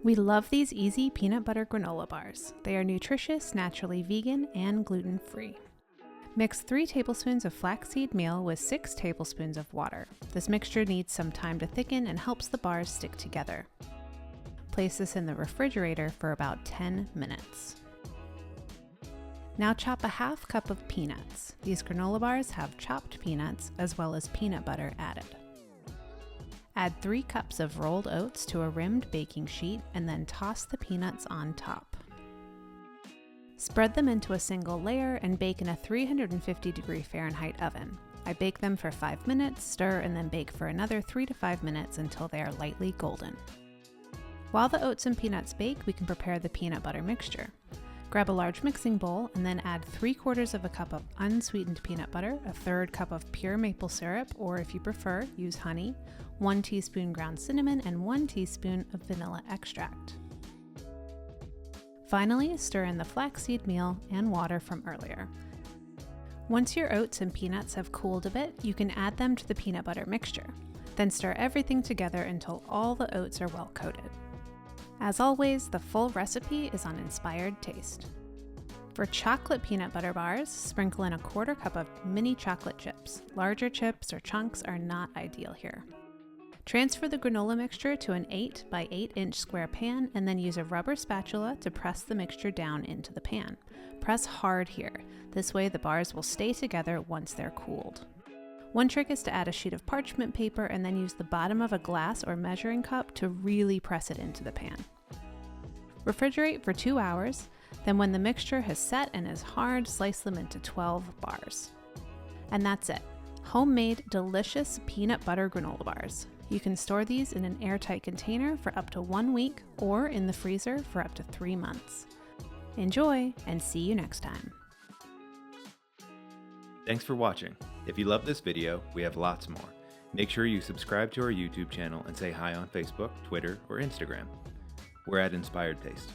We love these easy peanut butter granola bars. They are nutritious, naturally vegan, and gluten-free. Mix 3 tablespoons of flaxseed meal with 6 tablespoons of water. This mixture needs some time to thicken and helps the bars stick together. Place this in the refrigerator for about 10 minutes. Now chop a half cup of peanuts. These granola bars have chopped peanuts as well as peanut butter added. Add 3 cups of rolled oats to a rimmed baking sheet and then toss the peanuts on top. Spread them into a single layer and bake in a 350° Fahrenheit oven. I bake them for 5 minutes, stir, and then bake for another 3 to 5 minutes until they are lightly golden. While the oats and peanuts bake, we can prepare the peanut butter mixture. Grab a large mixing bowl and then add 3/4 of a cup of unsweetened peanut butter, a 1/3 cup of pure maple syrup, or if you prefer, use honey, 1 teaspoon ground cinnamon, and 1 teaspoon of vanilla extract. Finally, stir in the flaxseed meal and water from earlier. Once your oats and peanuts have cooled a bit, you can add them to the peanut butter mixture. Then stir everything together until all the oats are well coated. As always, the full recipe is on Inspired Taste. For chocolate peanut butter bars, sprinkle in a 1/4 cup of mini chocolate chips. Larger chips or chunks are not ideal here. Transfer the granola mixture to an 8 by 8 inch square pan and then use a rubber spatula to press the mixture down into the pan. Press hard here. This way the bars will stay together once they're cooled. One trick is to add a sheet of parchment paper and then use the bottom of a glass or measuring cup to really press it into the pan. Refrigerate for 2 hours, then when the mixture has set and is hard, slice them into 12 bars. And that's it. Homemade, delicious peanut butter granola bars. You can store these in an airtight container for up to 1 week or in the freezer for up to 3 months. Enjoy, and see you next time. Thanks for watching. If you love this video, we have lots more. Make sure you subscribe to our YouTube channel and say hi on Facebook, Twitter, or Instagram. We're at Inspired Taste.